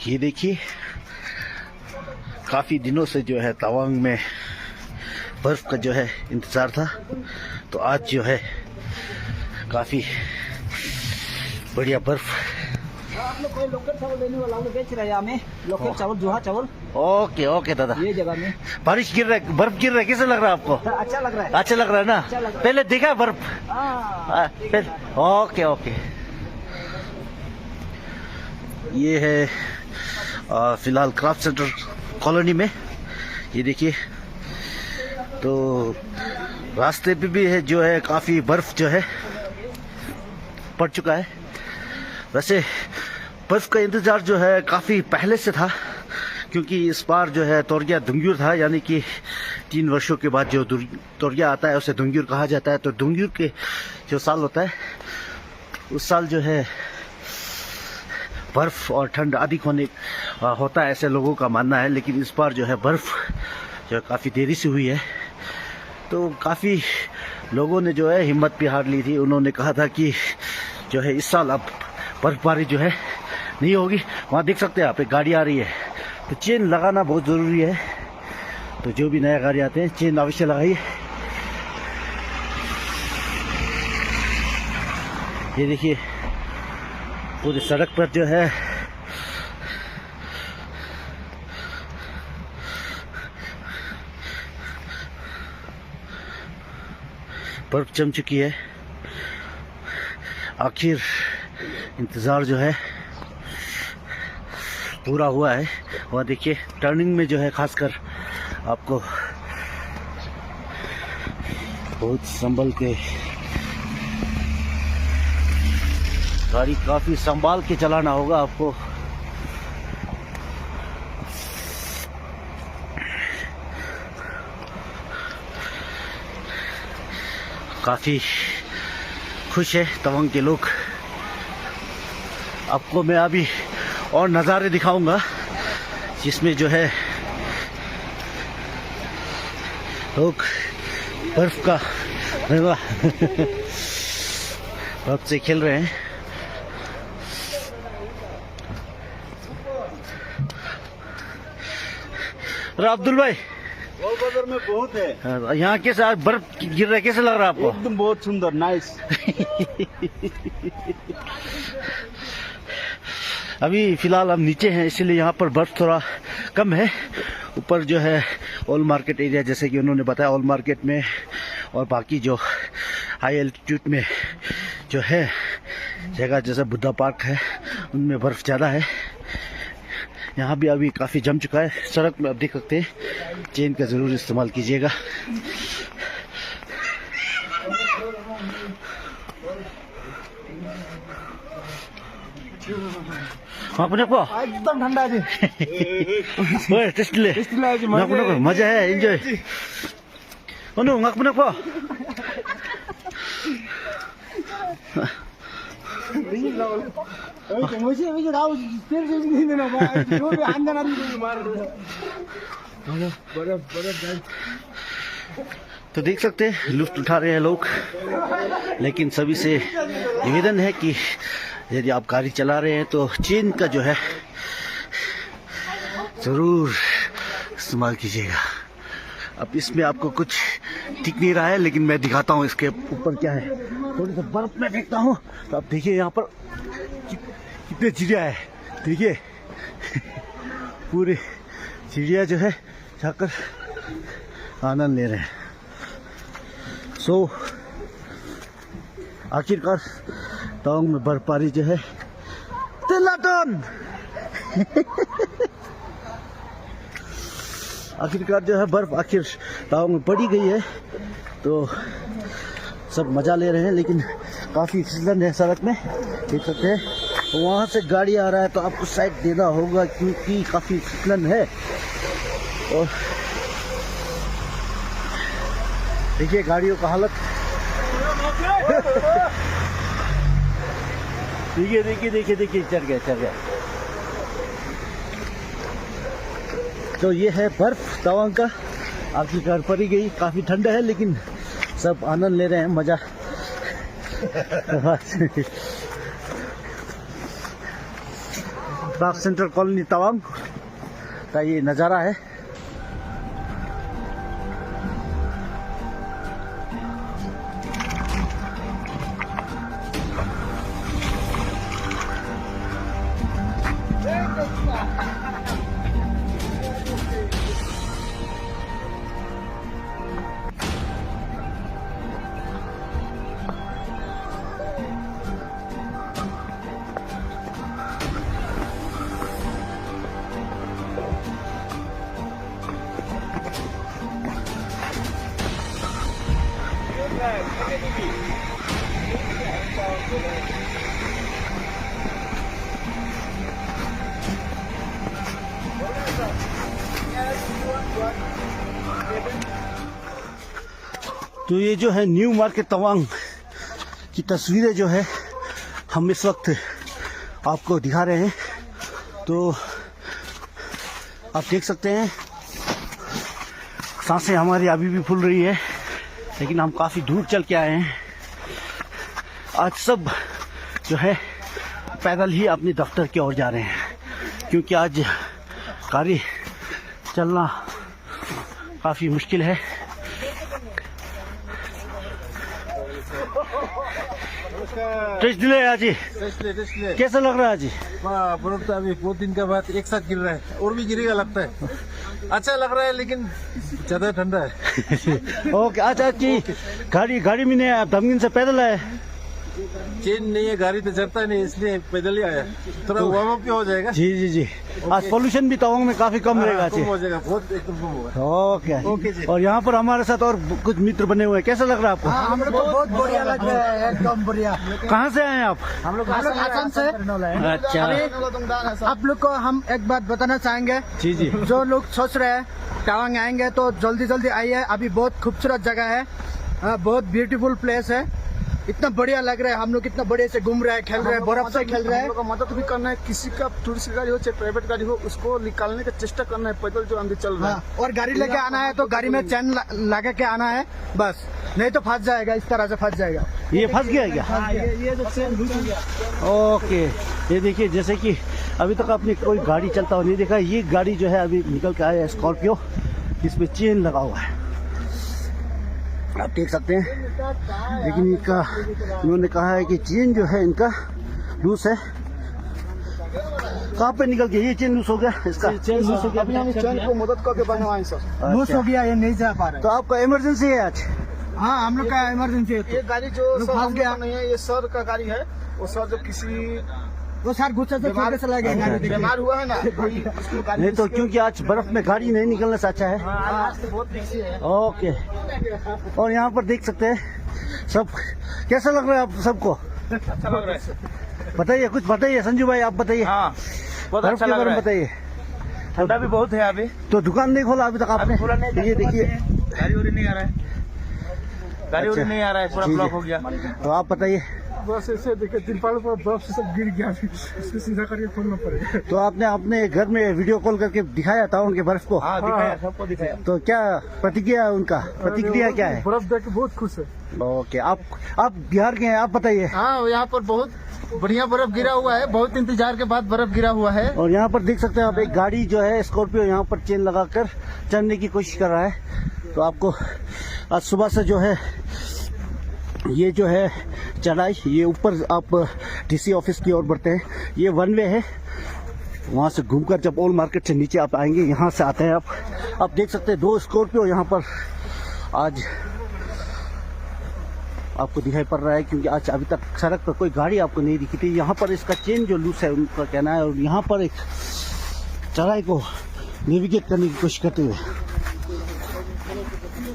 ये देखिए, काफ़ी दिनों से जो है तवांग में बर्फ़ का जो है इंतज़ार था, तो आज जो है काफ़ी बढ़िया बर्फ़। आप लोग कोई लोकल चावल लेने वाला लोग बेच रहे हैं हमें, लोकल चावल, जुहा चावल। ओके ओके दादा, ये जगह में बारिश गिर रहा है, बर्फ़ गिर रहा है, कैसे लग रहा है आपको? अच्छा लग रहा है। अच्छा लग रहा है ना? अच्छा लग रहा है। पहले देखा है बर्फ़? Okay okay. ये है फिलहाल क्राफ्ट सेंटर कॉलोनी में। ये देखिए, तो रास्ते पे भी है जो है काफ़ी बर्फ़ जो है पड़ चुका है। वैसे बर्फ़ का इंतज़ार जो है काफ़ी पहले से था, क्योंकि इस बार जो है तोरग्या दुंग्युर था, यानी कि 3 वर्षों के बाद जो तोरग्या आता है उसे दुंग्युर कहा जाता है। तो दुंग्युर के जो साल होता है उस साल जो है बर्फ़ और ठंड अधिक होता है, ऐसे लोगों का मानना है। लेकिन इस बार जो है बर्फ़ जो काफ़ी देरी से हुई है, तो काफ़ी लोगों ने जो है हिम्मत भी हार ली थी। उन्होंने कहा था कि जो है इस साल अब बर्फबारी जो है नहीं होगी। वहाँ देख सकते हैं आप, एक गाड़ी आ रही है, तो चेन लगाना बहुत ज़रूरी है। तो जो भी नया गाड़ी आते हैं चेन अवश्य लगाइए। ये देखिए, पूरी सड़क पर जो है बर्फ जम चुकी है। आखिर इंतज़ार जो है पूरा हुआ है। वहाँ देखिए, टर्निंग में जो है खासकर आपको बहुत संभल के, गाड़ी काफ़ी संभाल के चलाना होगा आपको। काफ़ी खुश है तवांग के लोग। आपको मैं अभी और नज़ारे दिखाऊंगा जिसमें जो है लोग बर्फ का बर्फ से खेल रहे हैं। अरे अब्दुल भाई, बाजार में बहुत है यहाँ कैसे आज बर्फ गिर रहा है, कैसे लग रहा है आपको? एकदम बहुत सुंदर, नाइस। अभी फिलहाल हम नीचे हैं, इसीलिए यहाँ पर बर्फ थोड़ा कम है। ऊपर जो है ऑल मार्केट एरिया, जैसे कि उन्होंने बताया, ऑल मार्केट में और बाकी जो हाई एल्टीट्यूड में जो है जगह, जैसे बुद्धा पार्क है, उनमें बर्फ ज़्यादा है। यहाँ भी अभी काफ़ी जम चुका है सड़क में, आप देख सकते हैं। चेन का ज़रूर इस्तेमाल कीजिएगा। अपने को एकदम ठंडा जी। मजा है, एंजॉय। अपने को तो देख सकते हैं लुत्फ उठा रहे हैं लोग। लेकिन सभी से निवेदन है कि यदि आप गाड़ी चला रहे हैं तो चेन का जो है ज़रूर इस्तेमाल कीजिएगा। अब इसमें आपको कुछ दिख नहीं रहा है, लेकिन मैं दिखाता हूँ इसके ऊपर क्या है। थोड़ी सा बर्फ में फेंकता हूँ तो आप देखिए यहाँ पर कितने चिड़िया है। देखिए पूरे चिड़िया जो है जाकर आनंद ले रहे हैं। आखिरकार तवांग में बर्फबारी जो है आखिरकार जो है बर्फ आखिर तवांग में पड़ी गई है, तो सब मजा ले रहे हैं। लेकिन काफ़ी फिसलन है सड़क में, देख सकते हैं। वहाँ से गाड़ी आ रहा है तो आपको साइड देना होगा, क्योंकि काफ़ी फिसलन है। और देखिए गाड़ियों का हालत। देखिए देखिए देखिए देखिए, चढ़ गया। तो ये है बर्फ तवांग का, आखिरकार पड़ी गई। काफ़ी ठंडा है, लेकिन सब आनंद ले रहे हैं, मजा। क्राफ्ट सेंटर कॉलोनी तवांग का ये नज़ारा है। तो ये जो है न्यू मार्केट तवांग की तस्वीरें जो है हम इस वक्त आपको दिखा रहे हैं। तो आप देख सकते हैं सांसें हमारी अभी भी फूल रही है, लेकिन हम काफ़ी दूर चल के आए हैं। आज सब जो है पैदल ही अपने दफ्तर की ओर जा रहे हैं, क्योंकि आज गाड़ी चलना काफ़ी मुश्किल है। टेस्ट दिले आज ही कैसा लग रहा है आज ही? बर्फ तो अभी 2 दिन के बाद एक साथ गिर रहा है, और भी गिरेगा लगता है। अच्छा लग रहा है, लेकिन ज्यादा ठंडा है। ओके, अच्छा की गाड़ी में नहीं आया, दमगिन से पैदल आए? चेन नहीं है, गाड़ी तो चलता नहीं, इसलिए पैदल ही आया। थोड़ा वार्म अप भी हो जाएगा। जी। आज पोल्यूशन भी तवांग में काफी कम रहेगा। कम हो जाएगा, बहुत एकदम कम होगा। ओके जी। और यहाँ पर हमारे साथ और कुछ मित्र बने हुए हैं, कैसा लग रहा है आपको? हम लोग को बहुत बढ़िया लग रहा है, एकदम बढ़िया। कहाँ से आए हैं आप? हम लोग आसाम से। अच्छा, आप लोग को हम एक बात बताना चाहेंगे। जी। जो लोग सोच रहे हैं तवांग आएंगे तो जल्दी आइए, अभी बहुत खूबसूरत जगह है, बहुत ब्यूटीफुल प्लेस है। इतना बढ़िया लग रहा है, हम लोग इतना बढ़िया से घूम रहे हैं, खेल रहे हैं, बर्फ से खेल रहे हैं। मदद भी करना है, किसी का टूरिस्ट गाड़ी हो चाहे प्राइवेट गाड़ी हो, उसको निकालने का चेष्टा करना है, पैदल जो अंदर चल रहा है। और गाड़ी लेके आना है तो गाड़ी में चैन लगा के आना है बस, नहीं तो फंस जाएगा, इस तरह से फंस जाएगा। ये फंस गया क्या? ये जो चैन लूज हो गया। ओके, ये देखिए, जैसे कि अभी तक आपने कोई गाड़ी चलता हुआ नहीं देखा। ये गाड़ी जो है अभी निकल के आया है, स्कॉर्पियो, इसमें चेन लगा हुआ है, आप देख सकते हैं। लेकिन इन्होंने कहा है कि चेन जो है इनका लूज है। कहाँ पे निकल गया ये चेन? लूज हो गया इसका? चेन लूज हो गया। अभी हम इस चैन को मदद करके बनवाएं सर। लूज हो गया, ये नहीं जा पा रहा है। तो आपका इमरजेंसी है आज? हाँ, हम लोग का इमरजेंसी है। ये गाड़ी जो सर फंस हम गया लोग का नहीं है, ये सर का गाड़ी है। वो सर जो किसी वो सर गुस्से से छोड़ के चला गया गाड़ी देख के। बीमार हुआ है ना, कोई उसको गाड़ी नहीं तो, क्योंकि आज बर्फ में गाड़ी नहीं निकलने से अच्छा है। आज तो बहुत रिक्सी है। ओके, और यहाँ पर देख सकते हैं सब। कैसा लग रहा है आप सबको? अच्छा लग रहा है। बताइए, कुछ बताइए संजू भाई, आप बताइए। हाँ, बहुत बर्फ अच्छा के लग बारे रहा में है। बताइए। ठंडा भी बहुत है अभी। तो दुकान नहीं खोला अभी तक आपने? ये देखिए, गाड़ी उड़ी नहीं आ रहा है, गाड़ी उड़ी अच्छा। नहीं आ रहा है, पूरा ठीक ब्लॉक है। हो गया। तो आप बताइए। बस ऐसे देखिए, तिरपाल पर बर्फ से सब गिर गया, इसको सीधा करके खोलना पड़ेगा। तो आपने अपने घर में वीडियो कॉल करके दिखाया था उनके बर्फ को? हाँ, दिखाया, सबको दिखाया। तो क्या प्रतिक्रिया उनका? प्रतिक्रिया क्या है? बर्फ देख के बहुत खुश है। ओके, आप बिहार के हैं, आप बताइए। हाँ, यहाँ पर बहुत बढ़िया बर्फ गिरा हुआ है, बहुत इंतजार के बाद बर्फ गिरा हुआ है। और यहाँ पर देख सकते हैं आप, एक गाड़ी जो है स्कॉर्पियो यहाँ पर चेन लगाकर चढ़ने की कोशिश कर रहा है। तो आपको आज सुबह से जो है ये जो है चढ़ाई, ये ऊपर आप डीसी ऑफिस की ओर बढ़ते हैं। ये वन वे है, वहाँ से घूमकर जब ओल्ड मार्केट से नीचे आप आएंगे, यहाँ से आते हैं आप देख सकते हैं 2 स्कॉर्पियो यहाँ पर आज आपको दिखाई पड़ रहा है, क्योंकि आज अभी तक सड़क पर कोई गाड़ी आपको नहीं दिखी थी। यहाँ पर इसका चेन जो लूज है उनका कहना है, और यहाँ पर एक चढ़ाई को नेविगेट करने की कोशिश करते हुए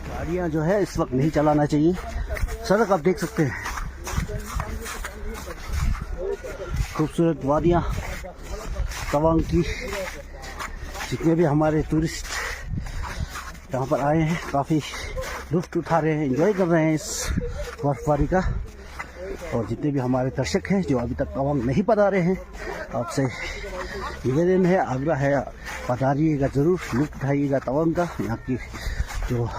गाड़ियाँ जो है इस वक्त नहीं चलाना चाहिए। सड़क आप देख सकते हैं, खूबसूरत वादियाँ तवांग की। जितने भी हमारे टूरिस्ट यहाँ पर आए हैं, काफ़ी लुत्फ उठा रहे हैं, एंजॉय कर रहे हैं इस बर्फबारी का। और जितने भी हमारे दर्शक हैं जो अभी तक तवांग नहीं पधारे हैं, आपसे निवेदन है, आग्रह है, पधारिएगा ज़रूर, लुत्फ उठाइएगा तवांग का, यहाँ की जो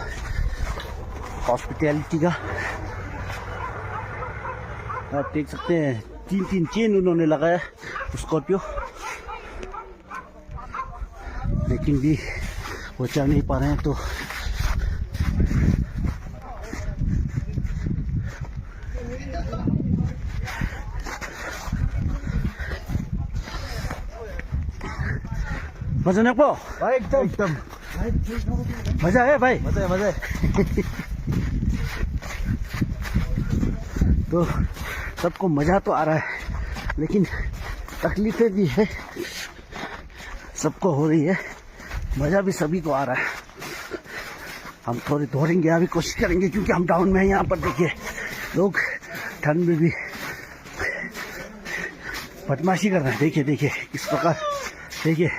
हॉस्पिटैलिटी का। आप देख सकते हैं 3 चेन उन्होंने लगाया स्कॉर्पियो। लेकिन भी वो चढ़ नहीं पा रहे हैं। तो मजा नहीं पो भाई एकदम मजा है भाई, मजा है। तो सबको मजा तो आ रहा है, लेकिन तकलीफें भी है, सबको हो रही है। मजा भी सभी को आ रहा है। हम थोड़ी दौड़ेंगे, अभी कोशिश करेंगे, क्योंकि हम टाउन में हैं। यहाँ पर देखिए लोग ठंड में भी बदमाशी कर रहे हैं। देखिए देखिए किस प्रकार, देखिए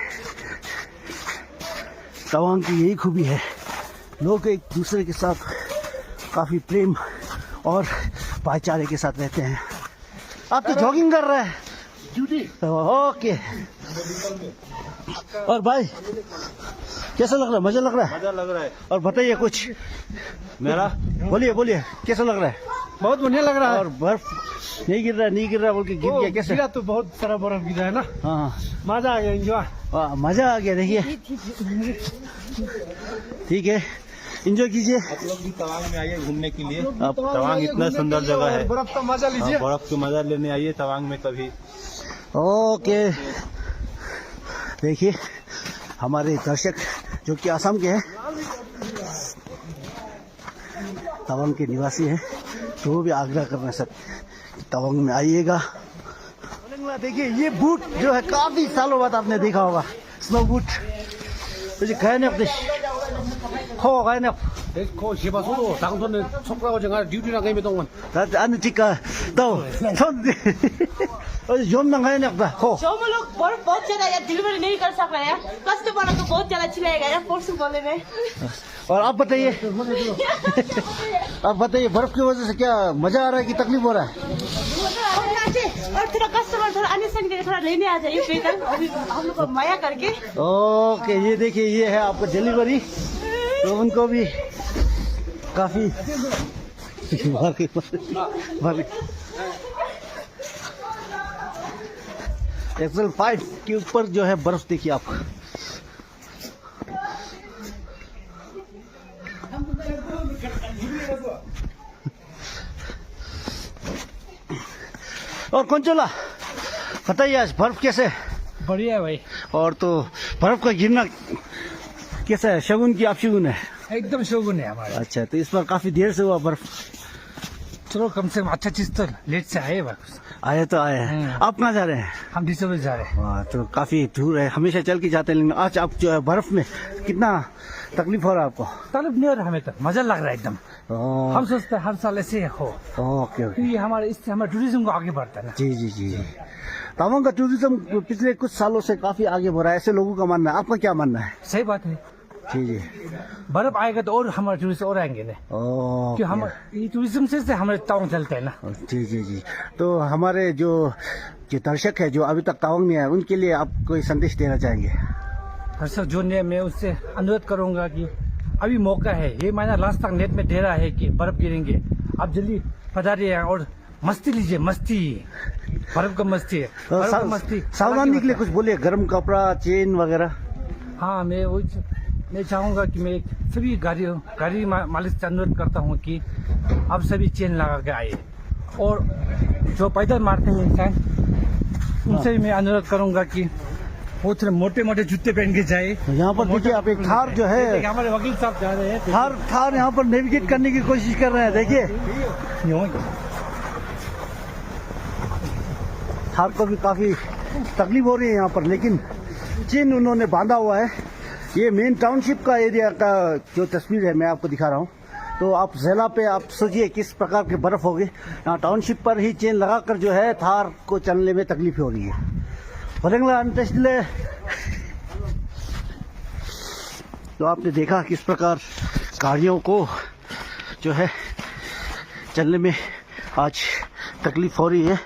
तवांग की यही खूबी है, लोग एक दूसरे के साथ काफी प्रेम और भाईचारे के साथ रहते हैं। आप तो जॉगिंग कर रहे हैं ड्यूटी, ओके। और भाई कैसा लग रहा है? मजा लग रहा है? मजा लग रहा है। और बताइए कुछ मेरा, बोलिए बोलिए कैसा लग रहा है? बहुत बढ़िया लग रहा है। और बर्फ नहीं गिर रहा बोल के गिर गया कैसे? गिरा तो बहुत सारा बर्फ गिरा है ना। हाँ मजा आ गया, एंजॉय। मजा आ गया। देखिए ठीक है, एंजॉय कीजिए। आप लोग भी तवांग में आइए घूमने के लिए। आप तवांग इतना सुंदर जगह है, बर्फ का मजा लीजिए। बर्फ का मजा लेने आइए तवांग में कभी। ओके, देखिए हमारे दर्शक जो कि आसाम के हैं, तवांग के निवासी हैं, तो वो भी आग्रह कर रहे हैं सब कि तवांग में आइएगा। देखिए ये बूट जो है काफी सालों बाद आपने देखा होगा, स्नो बूट। तो जो गए अपने हो गए ना देखो शेबासो 당선은 속라고 제가 듀티나 게임에 동안 아니 지금 또손 좀 나가야 돼 हो। जो हम लोग बर्फ बहुत ज्यादा यार डिलीवरी नहीं कर सक रहे हैं, कस्टमर को बहुत ज्यादा चिल्लाएगा यार परसों बोले में। और आप बताइए आप बताइए बर्फ की वजह से क्या मजा आ रहा है कि तकलीफ हो रहा है? और थोड़ा कस्टमर थोड़ा अन्य संग थोड़ा लेने आ जाइए पेटल, अभी हम लोग को माया करके। ओके, ये देखिए ये है आपका डिलीवरी, तो उनको भी काफी एक्सेल 5 के ऊपर जो है बर्फ देखिए आप। और कौन चला बताइए आज बर्फ कैसे? बढ़िया है भाई, और तो बर्फ का गिरना कैसा है? शगुन की अपशगुन है? एकदम शोगुन है हमारा। अच्छा, तो इस बार काफी देर से हुआ बर्फ। चलो कम से कम अच्छा चीज तो लेट से आए बस। आए तो आए हैं। आप कहाँ जा रहे हैं? हम दिसंबर जा रहे हैं। वाह, तो काफी दूर है, हमेशा चल के जाते हैं, लेकिन आज आप जो है बर्फ में कितना तकलीफ हो रहा है आपको? तलब नहीं हो रहा, हमें तो मजा लग रहा है एकदम। हम सोचते हैं हर साल ऐसे हो, ओके ओके, क्योंकि हमारे इससे हमारे टूरिज्म को आगे बढ़ता है ना। जी जी जी जी। तवांग का टूरिज्म पिछले कुछ सालों से काफी आगे बढ़ा है, ऐसे लोगों का मानना है। आपका क्या मानना है? सही बात है, जी जी। बर्फ आएगा तो और हमारे टूरिस्ट और आएंगे ना, क्योंकि हम ये टूरिज्म से हमारे तवांग चलते हैं ना। जी जी जी। तो हमारे जो दर्शक है जो अभी तक तवांग में आए, उनके लिए आप कोई संदेश देना चाहेंगे? दर्शक जो ने मैं उससे अनुरोध करूंगा कि अभी मौका है, ये महीना लास्ट तक नेट में दे रहा है कि बर्फ गिरेंगे, आप जल्दी पधारिए और मस्ती लीजिए। मस्ती बर्फ का मस्ती है, बर्फ का मस्ती। सावधान निकले, कुछ बोलिए, गर्म कपड़ा, चेन वगैरह। हाँ, मैं चाहूंगा कि मैं सभी गाड़ी मालिक से अनुरोध करता हूँ कि आप सभी चेन लगा के आए, और जो पैदल मारते हैं इंसान उनसे भी मैं अनुरोध करूंगा कि वो थोड़े मोटे मोटे जूते पहन के जाए। यहाँ पर देखिए आप, एक थार जो है, हमारे वकील साहब जा रहे हैं, थार यहाँ पर नेविगेट करने की कोशिश कर रहे हैं। देखिए थार को भी काफी तकलीफ हो रही है यहाँ पर, लेकिन चेन उन्होंने बांधा हुआ है। ये मेन टाउनशिप का एरिया का जो तस्वीर है मैं आपको दिखा रहा हूँ। तो आप ज़ेला पे आप सोचिए किस प्रकार की बर्फ होगी। यहाँ टाउनशिप पर ही चेन लगाकर जो है थार को चलने में तकलीफ हो रही है। तो आपने देखा किस प्रकार गाड़ियों को जो है चलने में आज तकलीफ हो रही है।